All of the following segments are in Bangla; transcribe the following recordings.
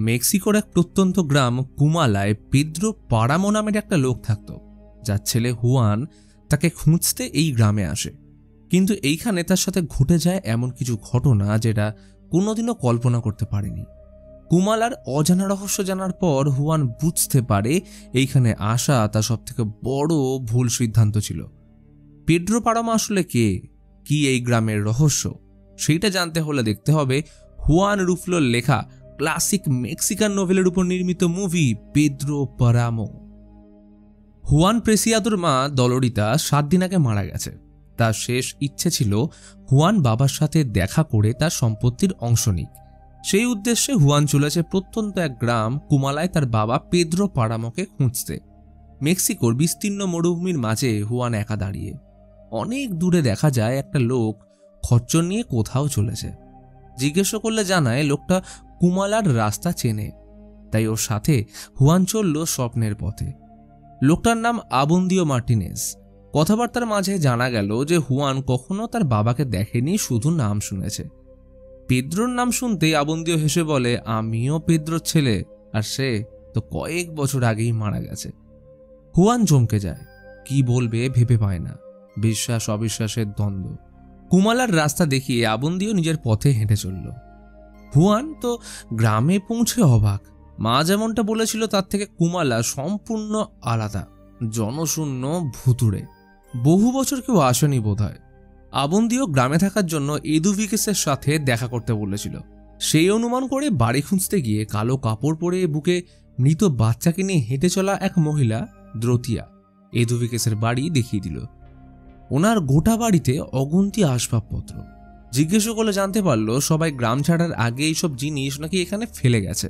মেক্সিকোর এক প্রত্যন্ত গ্রাম কুমালায় পেদ্রো পারামো নামের একটা লোক থাকত, যার ছেলে হুয়ান তাকে খুঁজতে এই গ্রামে আসে। কিন্তু এইখানে তার সাথে ঘটে যায় এমন কিছু ঘটনা যেটা কোনোদিনও কল্পনা করতে পারেনি। কুমালার অজানা রহস্য জানার পর হুয়ান বুঝতে পারে এইখানে আসা তার সবথেকে বড় ভুল সিদ্ধান্ত ছিল। পেদ্রো পারামো আসলে কে, কি এই গ্রামের রহস্য, সেইটা জানতে হলে দেখতে হবে হুয়ান রুফলোর লেখা ক্লাসিক মেক্সিকান নোভেলের উপর নির্মিত মুভি পেদ্রো পারামো। হুয়ান প্রেসিয়াদোর মা দলোরিতা 7 দিন আগে মারা গেছে। তার শেষ ইচ্ছে ছিল হুয়ান বাবার সাথে দেখা করে তার সম্পত্তির অংশ নিক। সেই উদ্দেশ্যে হুয়ান চলেছে প্রত্যন্ত এক গ্রাম কুমালায় তার বাবা পেদ্রো পারামোকে খুঁজতে। মেক্সিকোর বিস্তীর্ণ মরুভূমির মাঝে হুয়ান একা দাঁড়িয়ে। অনেক দূরে দেখা যায় একটা লোক খচ্চর নিয়ে কোথাও চলেছে। জিজ্ঞেস করলে জানায় লোকটা কুমালার রাস্তা চেনে, তাই ওর সাথে হুয়ান চলল স্বপ্নের পথে। লোকটার নাম আবন্দিও মার্টিনেজ। কথাবার্তার মাঝে জানা গেল যে হুয়ান কখনো তার বাবাকে দেখেনি, শুধু নাম শুনেছে। পেদ্রোর নাম শুনতেই আবন্দিও হেসে বলে, আমিও পেদ্রোর ছেলে, আর সে তো কয়েক বছর আগেই মারা গেছে। হুয়ান চমকে যায়, কি বলবে ভেবে পায় না। বিশ্বাস অবিশ্বাসের দ্বন্দ্ব। কুমালার রাস্তা দেখিয়ে আবন্দিও নিজের পথে হেঁটে চলল। হুয়ান তো গ্রামে পৌঁছে অবাক। মা যেমনটা বলেছিল তার থেকে কুমালা সম্পূর্ণ আলাদা, জনশূন্য, ভুতুড়ে। বহু বছর কেউ আসেনি বোধহয়। আবন্দিও গ্রামে থাকার জন্য এদুভিকেসের সাথে দেখা করতে বলেছিল। সেই অনুমান করে বাড়ি খুঁজতে গিয়ে কালো কাপড় পরে বুকে মৃত বাচ্চাকে নিয়ে হেঁটে চলা এক মহিলা দ্রোতিয়া এদুভিকেসের বাড়ি দেখিয়ে দিল। ওনার গোটা বাড়িতে অগুন্তি আসবাবপত্র। জিজ্ঞেস করলে জানতে পারলো সবাই গ্রাম ছাড়ার আগে এইসব জিনিস নাকি এখানে ফেলে গেছে।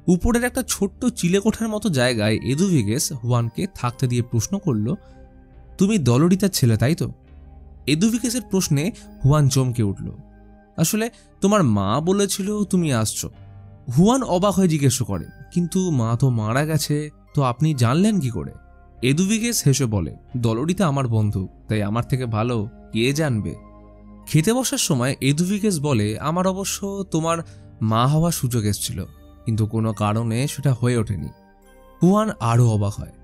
উপরের একটা ছোট্ট চিলেকোঠার মতো জায়গায় এদুভিকেস হুয়ানকে থাকতে দিয়ে প্রশ্ন করল, তুমি দলোরিতার ছেলে তাই তো? এদুভিকেসের প্রশ্নে হুয়ান চমকে উঠল। আসলে তোমার মা বলেছিল তুমি আসছো। হুয়ান অবাক হয়ে জিজ্ঞেস করে, কিন্তু মা তো মারা গেছে, তো আপনি জানলেন কি করে? এদুভিকেস হেসে বলে, দলোরিতা আমার বন্ধু, তাই আমার থেকে ভালো কে জানবে। খেতে বসার সময় এদুভিকেস বলে, আমার অবশ্য তোমার মা হওয়ার সুযোগ এসেছিল, কিন্তু কোনো কারণে সেটা হয়ে ওঠেনি। হুয়ান আরও অবাক হয়।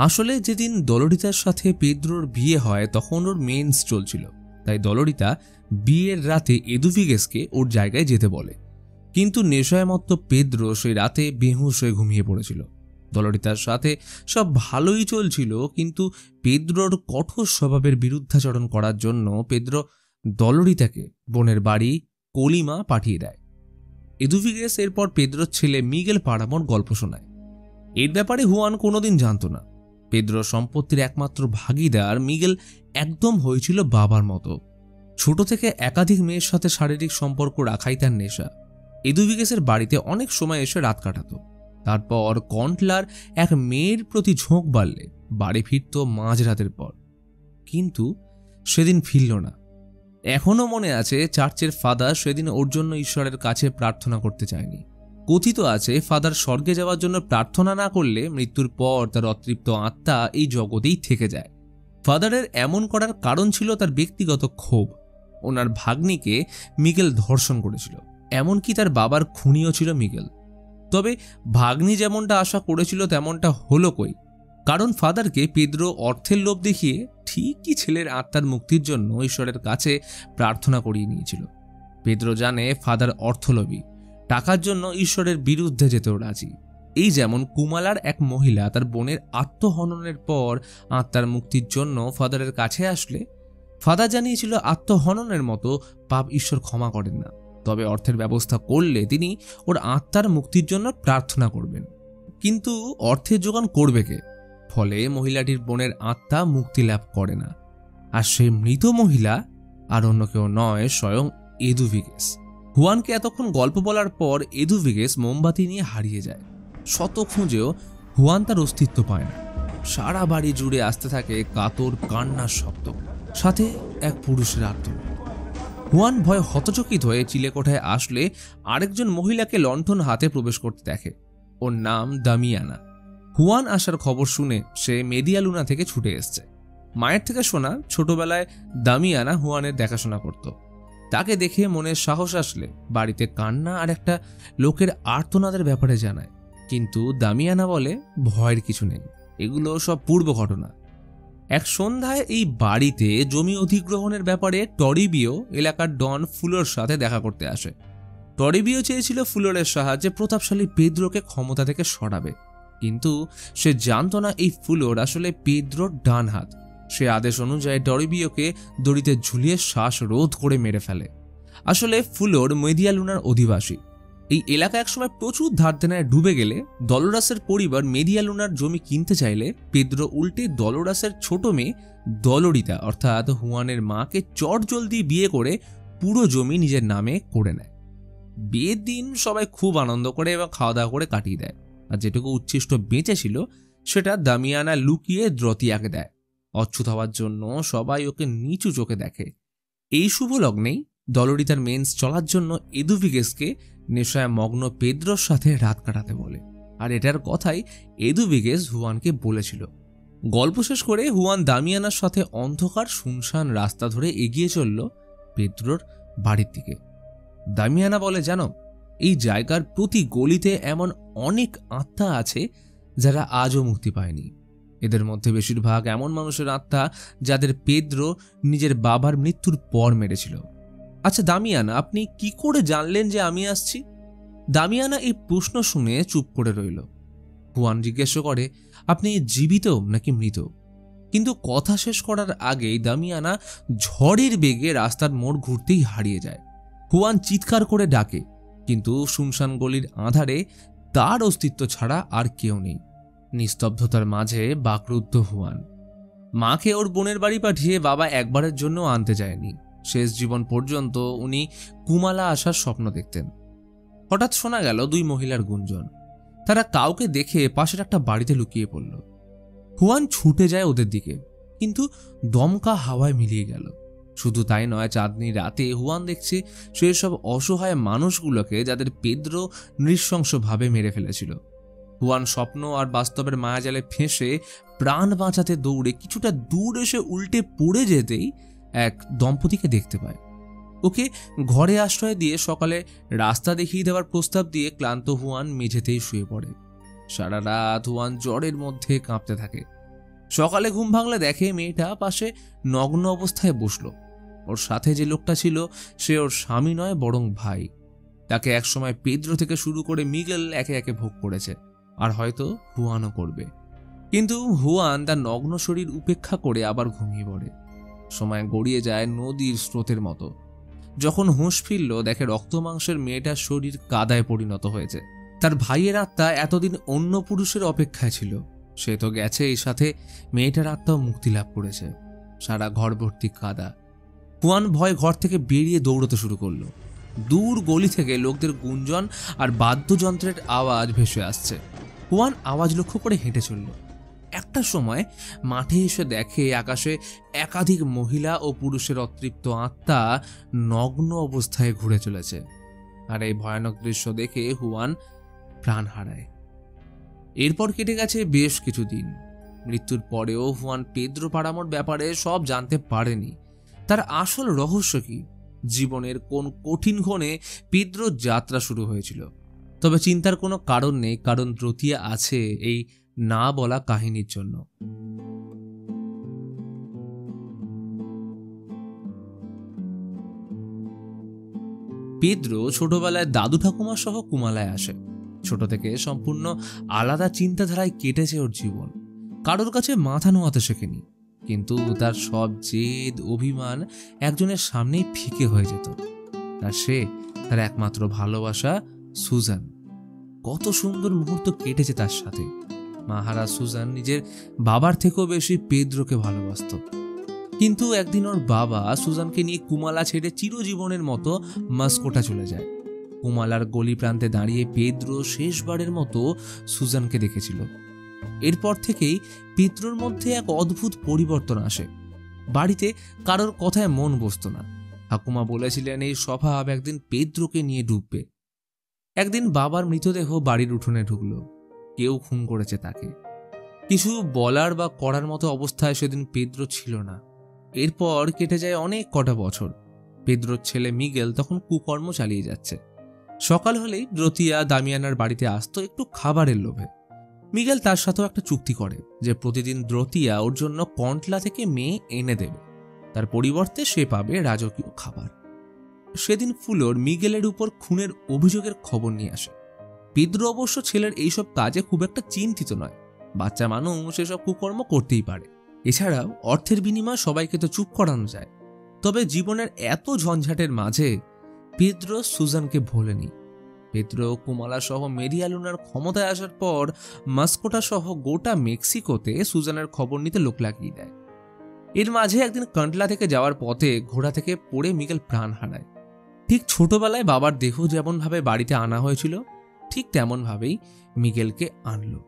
আসলে যেদিন দলোরিতার সাথে পেদ্রোর বিয়ে হয় তখন ওর মেন্স চলছিল, তাই দলোরিতা বিয়ের রাতে এদুভিকেসকে ওর জায়গায় যেতে বলে। কিন্তু নেশায় মত্ত পেদ্রো সেই রাতে বেহুঁশ হয়ে ঘুমিয়ে পড়েছিল। দলোরিতার সাথে সব ভালোই চলছিল, কিন্তু পেদ্রোর কঠোর স্বভাবের বিরুদ্ধাচরণ করার জন্য পেদ্রো দলোরিতাকে বোনের বাড়ি কলিমা পাঠিয়ে দেয়। এদুভিকেস এরপর পেদ্রোর ছেলে মিগেল পারামোর গল্প শোনায়। এর ব্যাপারে হুয়ান কোনোদিন জানত না। পেদ্রোর সম্পত্তির একমাত্র ভাগিদার মিগেল একদম হয়েছিল বাবার মতো। ছোট থেকে একাধিক মেয়ের সাথে শারীরিক সম্পর্ক রাখাই তার নেশা। এদুভিকেসের বাড়িতে অনেক সময় এসে রাত কাটাতো। তারপর কন্টলার এক মেয়ের প্রতি ঝোঁক বাড়লে বাড়ি ফিরত মাঝরাতের পর, কিন্তু সেদিন ফিরল না। এখনো মনে আছে চার্চের ফাদার সেদিন ওর জন্য ঈশ্বরের কাছে প্রার্থনা করতে চায়নি। কথিত আছে ফাদার স্বর্গে যাওয়ার জন্য প্রার্থনা না করলে মৃত্যুর পর তার অতৃপ্ত আত্মা এই জগতেই থেকে যায়। ফাদারের এমন করার কারণ ছিল তার ব্যক্তিগত ক্ষোভ। ওনার ভাগ্নিকে মিগেল ধর্ষণ করেছিল, এমনকি তার বাবার খুনিও ছিল মিগেল। তবে ভাগ্নি যেমনটা আশা করেছিল তেমনটা হলো কই, কারণ ফাদারকে পেদ্রো অর্থের লোভ দেখিয়ে ঠিকই ছেলের আত্মার মুক্তির জন্য ঈশ্বরের কাছে প্রার্থনা করিয়ে নিয়েছিল। পেদ্রো জানে ফাদার অর্থলোভী, টাকার জন্য ঈশ্বরের বিরুদ্ধে যেতেও রাজি। এই যেমন কুমালার এক মহিলা তার বোনের আত্মহননের পর আত্মার মুক্তির জন্য ফাদারের কাছে আসলে ফাদার জানিয়েছিল আত্মহননের মতো পাপ ঈশ্বর ক্ষমা করেন না, তবে অর্থের ব্যবস্থা করলে তিনি ওর আত্মার মুক্তির জন্য প্রার্থনা করবেন। কিন্তু অর্থের যোগান করবে কে? ফলে মহিলাটির বোনের আত্মা মুক্তি লাভ করে না। আর সেই মৃত মহিলা আর অন্য কেউ নয়, স্বয়ং এদুভিকেস। হুয়ানকে এতক্ষণ গল্প বলার পর এদুভিকেস মোমবাতি নিয়ে হারিয়ে যায়। শত খুঁজেও হুয়ান তার অস্তিত্ব পায় না। সারা বাড়ি জুড়ে আসতে থাকে কাতর কান্নার শব্দ, সাথে এক পুরুষের আর্তনাদ। হুয়ান ভয় হতচকিত হয়ে চিলেকোঠায় আসলে আরেকজন মহিলাকে লণ্ঠন হাতে প্রবেশ করতে দেখে। ওর নাম দামিয়ানা। হুয়ান আসার খবর শুনে সে মেদিয়ালুনা থেকে ছুটে এসছে। মায়ের থেকে শোনা ছোটবেলায় দামিয়ানা হুয়ানের দেখাশোনা করত। তাকে দেখে মনের সাহস আসলে বাড়িতে কান্না আর একটা লোকের আর্তনাদের ব্যাপারে জানায়, কিন্তু দামিয়ানা বলে ভয়ের কিছু নেই, এগুলো সব পূর্ব ঘটনা। এক সন্ধ্যায় এই বাড়িতে জমি অধিগ্রহণের ব্যাপারে টরিবিও এলাকার ডন ফুলোর সাথে দেখা করতে আসে। টরিবিও চেয়েছিল ফুলোরের সাহায্যে প্রতাপশালী পেদ্রোকে ক্ষমতা থেকে সরাবে, কিন্তু সে জানত না এই ফুলোর আসলে পেদ্রোর ডান হাত। সে আদেশ অনুযায়ী টরিবিওকে দড়িতে ঝুলিয়ে শ্বাস রোধ করে মেরে ফেলে। আসলে ফুলোর মেদিয়ালুনার অধিবাসী। এই এলাকা একসময় প্রচুর ধার দেনায় ডুবে গেলে দলোরাসের পরিবার মেদিয়ালুনার জমি কিনতে চাইলে পেদ্রো উল্টে দলোরাসের ছোট মেয়ে দলোরিতা অর্থাৎ হুয়ানের মাকে চটজলদি বিয়ে করে পুরো জমি নিজের নামে করে নেয়। বিয়ের দিন সবাই খুব আনন্দ করে এবং খাওয়া দাওয়া করে কাটিয়ে দেয়, আর যেটুকু উচ্ছিষ্ট বেঁচে ছিল সেটা দামিয়ানা লুকিয়ে দ্রতিয়াকে দেয়। অচ্ছুত হওয়ার জন্য সবাই ওকে নিচু চোখে দেখে। এই শুভ লগ্নেই দলোরিতার মেন্স চলার জন্য এদুভিগেসকে নেশায় মগ্ন পেদ্রোর সাথে রাত কাটাতে বলে, আর এটার কথাই এদুভিগেস হুয়ানকে বলেছিল। গল্প শেষ করে হুয়ান দামিয়ানার সাথে অন্ধকার শুনশান রাস্তা ধরে এগিয়ে চলল পেদ্রোর বাড়ির দিকে। দামিয়ানা বলে, জানো, এই জায়গার প্রতি গলিতে এমন অনেক আত্মা আছে যারা আজও মুক্তি পায়নি। এদের মধ্যে বেশিরভাগ এমন মানুষের আত্মা যাদের পেদ্রো নিজের বাবার মৃত্যুর পর মেরেছিল। আচ্ছা দামিয়ানা, আপনি কি করে জানলেন যে আমি আসছি? দামিয়ানা এই প্রশ্ন শুনে চুপ করে রইল। হুয়ান জিজ্ঞেস করে, আপনি জীবিত নাকি মৃত? কিন্তু কথা শেষ করার আগেই দামিয়ানা ঝড়ের বেগে রাস্তার মোড় ঘুরতেই হারিয়ে যায়। হুয়ান চিৎকার করে ডাকে, কিন্তু শুনশান গলির আঁধারে তার অস্তিত্ব ছাড়া আর কেউ নেই। নিস্তব্ধতার মাঝে বাকরুদ্ধ হুয়ান। মাকে ওর বোনের বাড়ি পাঠিয়ে বাবা একবারের জন্য আনতে যায়নি। শেষ জীবন পর্যন্ত উনি কুমালা আসার স্বপ্ন দেখতেন। হঠাৎ শোনা গেল দুই মহিলার গুঞ্জন। তারা কাউকে দেখে পাশের একটা বাড়িতে লুকিয়ে পড়ল। হুয়ান ছুটে যায় ওদের দিকে, কিন্তু দমকা হাওয়ায় মিলিয়ে গেল। শুধু তাই নয়, চাঁদনি রাতে হুয়ান দেখছে সেসব অসহায় মানুষগুলোকে যাদের পেদ্রো নৃশংসভাবে মেরে ফেলেছিল। হুয়ান স্বপ্ন আর বাস্তবের মায়াজালে ফেঁসে প্রাণ বাঁচাতে দৌড়ে কিছুটা দূর এসে উল্টে পড়ে যেতেই এক দম্পতিকে দেখতে পায়। ওকে ঘরে আশ্রয় দিয়ে সকালে রাস্তা দেখিয়ে দেওয়ার প্রস্তাব দিয়ে ক্লান্ত হুয়ান মেঝেতেই শুয়ে পড়ে। সারা রাত হুয়ান জ্বরের মধ্যে কাঁপতে থাকে। সকালে ঘুম ভাঙলে দেখে মেয়েটা পাশে নগ্ন অবস্থায় বসল। ওর সাথে যে লোকটা ছিল সে ওর স্বামী নয়, বরং ভাই। তাকে একসময় পেদ্রো থেকে শুরু করে মিগেল একে একে ভোগ করেছে, আর হয়তো হুয়ানও করবে। কিন্তু হুয়ান তার নগ্ন শরীর উপেক্ষা করে আবার ঘুমিয়ে পড়ে। সময় গড়িয়ে যায় নদীর স্রোতের মতো। যখন হুঁশ ফিরল, দেখে রক্ত মাংসের মেয়েটার শরীর কাদায় পরিণত হয়েছে। তার ভাইয়ের আত্মা এতদিন অন্য পুরুষের অপেক্ষায় ছিল, সে তো গেছে, এই সাথে মেয়েটার আত্মাও মুক্তি লাভ করেছে। সারা ঘর ভর্তি কাদা। হুয়ান ভয় ঘর থেকে বেরিয়ে দৌড়তে শুরু করলো। দূর গলি থেকে লোকদের গুঞ্জন আর বাদ্যযন্ত্রের আওয়াজ ভেসে আসছে। হুয়ান আওয়াজ লক্ষ্য করে হেঁটে চলল। একটা সময় মাঠে এসে দেখে আকাশে একাধিক মহিলা ও পুরুষের অতৃপ্ত আত্মা নগ্ন অবস্থায় ঘুরে চলেছে। আর এই ভয়ানক দৃশ্য দেখে হুয়ান প্রাণ হারায়। এরপর কেটে গেছে বেশ কিছুদিন। মৃত্যুর পরেও হুয়ান পেদ্রো পারামোর ব্যাপারে সব জানতে পারেনি। তার আসল রহস্য কি? জীবনের কোন কঠিন ক্ষণে পেদ্রোর যাত্রা শুরু হয়েছিল? তবে চিন্তার কোনো কারণ নেই, কারণ দ্রতিয়া আছে এই না বলা কাহিনীর জন্য। পেদ্রো ছোটবেলায় দাদু ঠাকুমা সহ কুমালায় আসে। ছোট থেকে সম্পূর্ণ আলাদা চিন্তাধারায় কেটেছে ওর জীবন। কারোর কাছে মাথা নোয়াতে শেখেনি, কিন্তু তার সব জেদ অভিমান একজনের সামনেই ফিকে হয়ে যেত, আর সে তার একমাত্র ভালোবাসা সুজান। কত সুন্দর মুহূর্ত কেটেছে তার সাথে। মাহারা সুজান নিজের বাবার থেকেও বেশি পেদ্রোকে ভালোবাসত। কিন্তু একদিন ওর বাবা সুজানকে নিয়ে কুমালা ছেড়ে চিরজীবনের মতো মাস্কোটা চলে যায়। কুমালার গলি প্রান্তে দাঁড়িয়ে পেদ্রো শেষবারের মতো সুজানকে দেখেছিল। এরপর থেকেই পেদ্রোর মধ্যে এক অদ্ভুত পরিবর্তন আসে। বাড়িতে কারোর কথায় মন বসত না। ঠাকুমা বলেছিলেন এই স্বভাব একদিন পেদ্রোকে নিয়ে ডুববে। একদিন বাবার মৃতদেহ বাড়ির উঠোনে ঢুকলো। কেউ খুন করেছে তাকে। কিছু বলার বা করার মতো অবস্থায় সেদিন পেদ্রো ছিল না। এরপর কেটে যায় অনেক কটা বছর। পেদ্রোর ছেলে মিগেল তখন কুকর্ম চালিয়ে যাচ্ছে। সকাল হলেই দ্রোতিয়া দামিয়ানার বাড়িতে আসতো একটু খাবারের লোভে। মিগেল তার সাথেও একটা চুক্তি করে যে প্রতিদিন দ্রোতিয়া ওর জন্য কন্টলা থেকে মেয়ে এনে দেবে, তার পরিবর্তে সে পাবে রাজকীয় খাবার। সেদিন ফুলোর মিগেলের উপর খুনের অভিযোগের খবর নিয়ে আসে। পেদ্রো অবশ্য ছেলের এইসব কাজে খুব একটা চিন্তিত নয়, বাচ্চা মানুষ এসব কুকর্ম করতেই পারে। এছাড়াও অর্থের বিনিময়ে সবাইকে তো চুপ করানো যায়। তবে জীবনের এত ঝঞ্ঝাটের মাঝে পেদ্রো সুজানকে ভোলেনি। পেদ্রো কুমালা সহ মেরিয়া লুনার ক্ষমতায় আসার পর মাস্কোটা সহ গোটা মেক্সিকোতে সুজানের খবর নিতে লোক লাগিয়ে দেয়। এর মাঝে একদিন কন্টলা থেকে যাওয়ার পথে ঘোড়া থেকে পড়ে মিগেল প্রাণ হারায়। ঠিক ছোটবেলায় বাবার দেহ যেমনভাবে বাড়িতে আনা হয়েছিল ঠিক তেমনভাবেই মিগেলকে আনলো,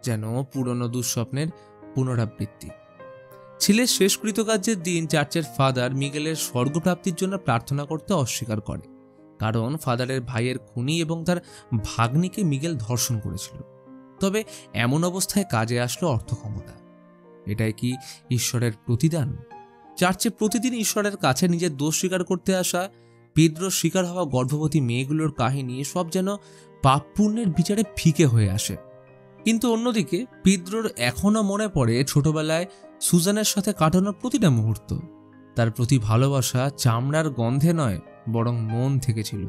যেন পুরনো দুঃস্বপ্নের পুনরাবৃত্তি। ছেলের শেষ কৃতকার্যের দিন চার্চের ফাদার মিগেলের স্বর্গপ্রাপ্তির জন্য প্রার্থনা করতে অস্বীকার করে, কারণ ফাদারের ভাইয়ের খুনি এবং তার ভাগ্নিকে মিগেল ধর্ষণ করেছিল। তবে এমন অবস্থায় কাজে আসলো অর্থ ক্ষমতা। এটাই কি ঈশ্বরের প্রতিদান? চার্চে প্রতিদিন ঈশ্বরের কাছে নিজের দোষ স্বীকার করতে আসা পেদ্রোর শিকার হওয়া গর্ভবতী মেয়েগুলোর কাহিনী সব যেন পাপ পুণ্যের বিচারে ফিকে হয়ে আসে। কিন্তু অন্যদিকে পেদ্রোর এখনো মনে পড়ে ছোটবেলায় সুজানের সাথে কাটানোর প্রতিটা মুহূর্ত। তার প্রতি ভালোবাসা চামড়ার গন্ধে নয়, বরং মন থেকে ছিল।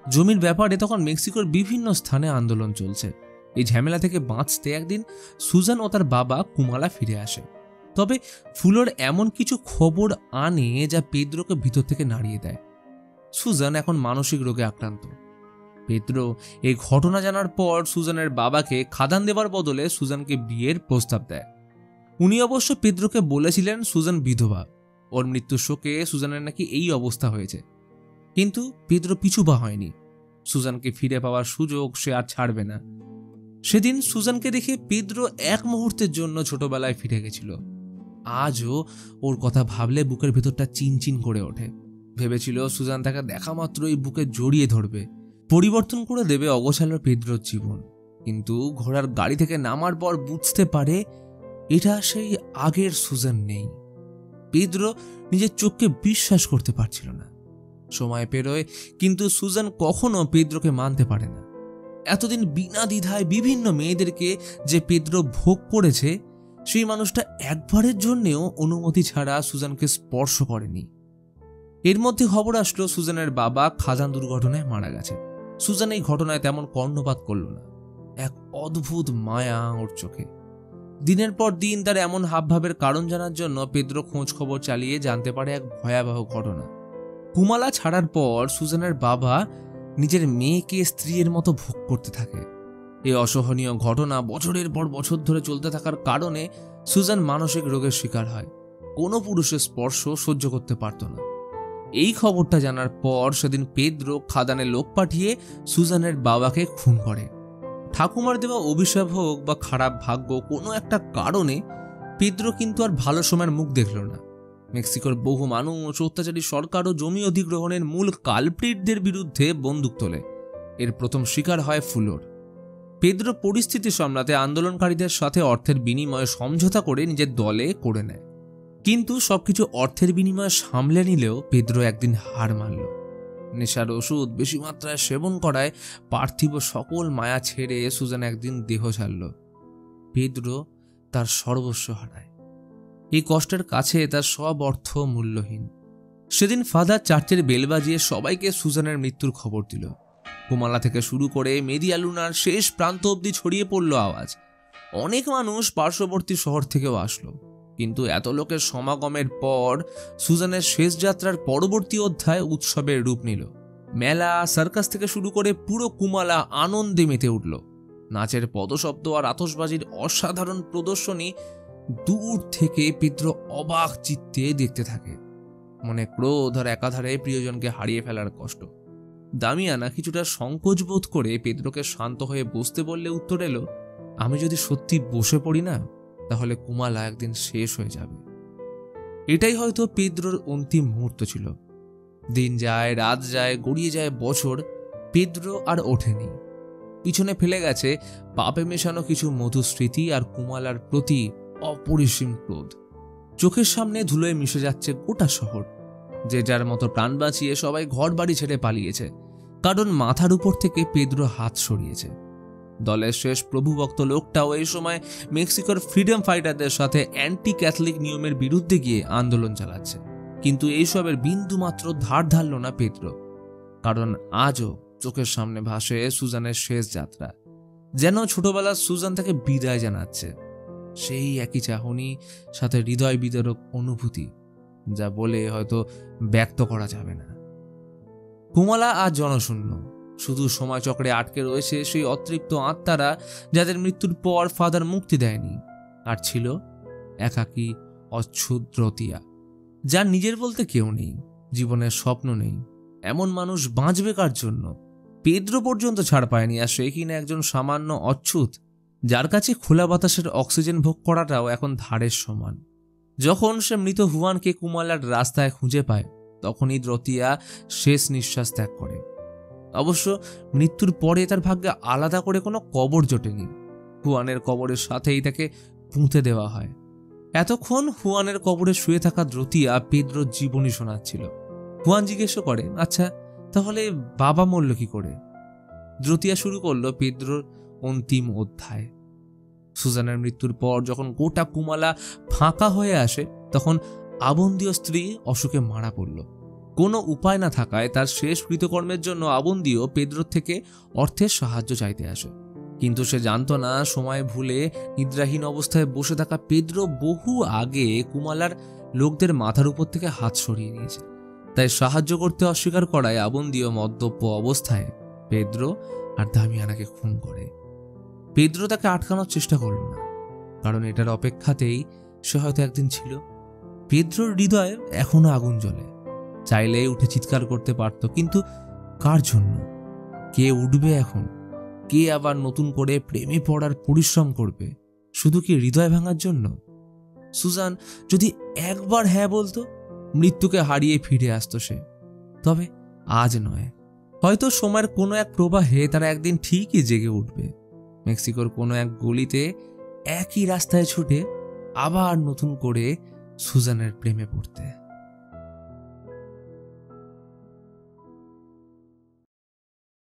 জমির ব্যাপারে তখন মেক্সিকোর বিভিন্ন স্থানে আন্দোলন চলছে। এই ঝামেলা থেকে বাঁচতে একদিন সুজান ও তার বাবা কুমালা ফিরে আসে। তবে ফুলোর এমন কিছু খবর আনে যা পেদ্রোকে ভিতর থেকে নাড়িয়ে দেয়। সুজান এখন মানসিক রোগে আক্রান্ত। পেদ্রো এই ঘটনা জানার পর সুজানের বাবাকে খাদান দেবার বদলে সুজানকে বিয়ের প্রস্তাব দেয়। উনি অবশ্য পেদ্রোকে বলেছিলেন সুজান বিধবা, ওর মৃত্যুর শোকে সুজানের নাকি এই অবস্থা হয়েছে। কিন্তু পেদ্রো পিছু পা হয়নি। সুজানকে ফিরে পাওয়ার সুযোগ সে আর ছাড়বে না। সেদিন সুজানকে দেখে পেদ্রো এক মুহূর্তের জন্য ছোটবেলায় ফিরে গেছিল। আজও ওর কথা ভাবলে বুকের ভেতরটা চিনচিন করে ওঠে। ভেবেছিল সুজান তাকে দেখা মাত্রই বুকে জড়িয়ে ধরবে, পরিবর্তন করে দেবে অগোছালো পেদ্রোর জীবন। কিন্তু ঘোড়ার গাড়ি থেকে নামার পর বুঝতে পারে এটা সেই আগের সুজান নেই। পেদ্রো নিজের চোখকে বিশ্বাস করতে পারছিল না। সময় পেরোয়, কিন্তু সুজান কখনো পেদ্রোকে মানতে পারে না। এতদিন বিনা দ্বিধায় বিভিন্ন মেয়েদেরকে যে পেদ্রো ভোগ করেছে, সেই মানুষটা একবারের জন্যেও অনুমতি ছাড়া সুজানকে স্পর্শ করেনি। এর মধ্যে খবর আসলো সুজানের বাবা খাদান দুর্ঘটনায় মারা গেছে। সুজান এই ঘটনায় তেমন কর্ণপাত করল না। এক অদ্ভুত মায়া ওর চোখে। দিনের পর দিন তার এমন হাবভাবের কারণ জানার জন্য পেদ্রো খোঁজ খবর চালিয়ে জানতে পারে এক ভয়াবহ ঘটনা। কুমালা ছাড়ার পর সুজানের বাবা নিজের মেয়েকে স্ত্রীর মতো ভোগ করতে থাকে। এই অসহনীয় ঘটনা বছরের পর বছর ধরে চলতে থাকার কারণে সুজান মানসিক রোগের শিকার হয়। কোনো পুরুষের স্পর্শ সহ্য করতে পারত না। এই খবরটা জানার পর সেদিন পেদ্রো খাদানে লোক পাঠিয়ে সুজানের বাবাকে খুন করে। ঠাকুমার দেওয়া অভিশাপ হোক বা খারাপ ভাগ্য, কোনো একটা কারণে পেদ্রো কিন্তু আর ভালো সময়ের মুখ দেখল না। মেক্সিকোর বহু মানুষ অত্যাচারী সরকার ও জমি অধিগ্রহণের মূল কালপ্রিটদের বিরুদ্ধে বন্দুক তোলে। এর প্রথম শিকার হয় ফুলোর। পেদ্রো পরিস্থিতি সামলাতে আন্দোলনকারীদের সাথে অর্থের বিনিময়ে সমঝোতা করে নিজের দলে করে নেয়। কিন্তু সবকিছু অর্থের বিনিময়ে সামলে নিলেও পেদ্রো একদিন হার মানল। নেশার ওষুধ বেশি মাত্রায় সেবন করায় পার্থিব সকল মায়া ছেড়ে সুজান একদিন দেহ ছাড়ল। পেদ্রো তার সর্বস্ব হারায়। এই কষ্টের কাছে তার সব অর্থ মূল্যহীন। সেদিন ফাদার চার্চের বেল বাজিয়ে সবাইকে সুজানের মৃত্যুর খবর দিল। কুমালা থেকে শুরু করে মেরিয়া লুনার শেষ প্রান্ত অবধি ছড়িয়ে পড়ল আওয়াজ। অনেক মানুষ পার্শ্ববর্তী শহর থেকেও আসলো। কিন্তু এত লোকের সমাগমের পর সুজানের শেষ যাত্রার পরবর্তী অধ্যায় উৎসবের রূপ নিল। মেলা, সার্কাস থেকে শুরু করে পুরো কুমালা আনন্দে মেতে উঠল। নাচের পদশব্দ আর আতশবাজির অসাধারণ প্রদর্শনী দূর থেকে পেদ্রো অবাক চিত্তে দেখতে থাকে। মনে ক্রোধ আর একাধারে প্রিয়জনকে হারিয়ে ফেলার কষ্ট। দামিয়ানা কিছুটা সংকোচ বোধ করে পেদ্রোকে শান্ত হয়ে বসতে বললে উত্তর এলো, আমি যদি সত্যি বসে পড়ি না, তাহলে কুমালা একদিন শেষ হয়ে যাবে। এটাই হয়তো পেদ্রোর অন্তিম মুহূর্ত ছিল। দিন যায়, রাত যায়, গড়িয়ে যায় বছর, পেদ্রো আর ওঠেনি। পিছনে ফেলে গেছে পাপে মেশানো কিছু মধুর স্মৃতি আর কুমালার প্রতি অপরিসীম ক্রোধ। চোখের সামনে ধুলোয় মিশে যাচ্ছে গোটা শহর। যে যার মতো প্রাণ বাঁচিয়ে সবাই ঘর বাড়ি ছেড়ে পালিয়েছে, কারণ মাথার উপর থেকে পেদ্রো হাত সরিয়েছে। দলের শেষ প্রভুভক্ত লোকটাও এই সময় মেক্সিকোর ফ্রিডম ফাইটারদের সাথে অ্যান্টি ক্যাথলিক নিয়মের বিরুদ্ধে গিয়ে আন্দোলন চালাচ্ছে। কিন্তু এইসবের বিন্দুমাত্র ধার ধারল না পেদ্রো, কারণ আজও চোখের সামনে ভাসে সুজানের শেষ যাত্রা। যেন ছোটবেলার সুজান তাকে বিদায় জানাচ্ছে, সেই একই চাহনি, সাথে হৃদয় বিদারক অনুভূতি, যা বলে হয়তো ব্যক্ত করা যাবে না। কুমালা আজ জনশূন্য, শুধু সময়চক্রে আটকে রয়েছে সেই অতৃপ্ত আত্মারা যাদের মৃত্যুর পর ফাদার মুক্তি দেয়নি। আর ছিল একাকী অচ্ছুত রতিয়া, যার নিজের বলতে কেউ নেই, জীবনের স্বপ্ন নেই। এমন মানুষ বাঁচবে কার জন্য? পেদ্রো পর্যন্ত ছাড় পায়নি, আর সে কিনা একজন সামান্য অচ্ছুত, যার কাছে খোলা বাতাসের অক্সিজেন ভোগ করাটাও এখন ধারের সমান। যখন সে মৃত হুয়ানকে কুমালার রাস্তায় খুঁজে পায়, তখনই রতিয়া শেষ নিঃশ্বাস ত্যাগ করে। অবশ্য মৃত্যুর পরে তার ভাগ্যে আলাদা করে কোনো কবর জোটেনি। হুয়ানের কবরের সাথেই তাকে পুঁতে দেওয়া হয়। এতক্ষণ হুয়ানের কবরে শুয়ে থাকা রতিয়া পেদ্রোর জীবনী শোনাচ্ছিল। হুয়ান জিজ্ঞেস করে, আচ্ছা তাহলে বাবা মরল কি করে? রতিয়া শুরু করলো পেদ্রোর অন্তিম অধ্যায়। সুজানের মৃত্যুর পর যখন গোটা কুমালা ফাঁকা হয়ে আসে, তখন আবন্দীয় স্ত্রী অসুখে মারা পড়ল। কোনো উপায় না থাকায় তার শেষ কৃতকর্মের জন্য আবন্দীয় পেদ্রোর থেকে অর্থের সাহায্য চাইতে আসে। কিন্তু সে জানতো না, সময় ভুলে নিদ্রাহীন অবস্থায় বসে থাকা পেদ্রো বহু আগে কুমালার লোকদের মাথার উপর থেকে হাত সরিয়ে নিয়েছে। তাই সাহায্য করতে অস্বীকার করায় আবন্দীয় মদ্যপ অবস্থায় পেদ্রো আর দামিয়ানাকে খুন করে। পেদ্রো তাকে আটকানোর চেষ্টা করল না, কারণ এটার অপেক্ষাতেই সে হয়তো একদিন ছিল। পেদ্রোর হৃদয়ে এখনো আগুন জ্বলে, চাইলে উঠে চিৎকার করতে পারত, কিন্তু কার জন্য? কে উঠবে এখন? কে আবার নতুন করে প্রেমে পড়ার পরিশ্রম করবে? শুধু কি হৃদয় ভাঙার জন্য? সুজান যদি একবার হ্যাঁ বলতো, মৃত্যুকে হারিয়ে ফিরে আসতো সে। তবে আজ নয়, হয়তো সময়ের কোনো এক প্রবাহে তারা একদিন ঠিকই জেগে উঠবে, মেক্সিকোর কোনো এক গলিতে একই রাস্তায় ছুটে আবার নতুন করে সুজানের প্রেমে পড়তে।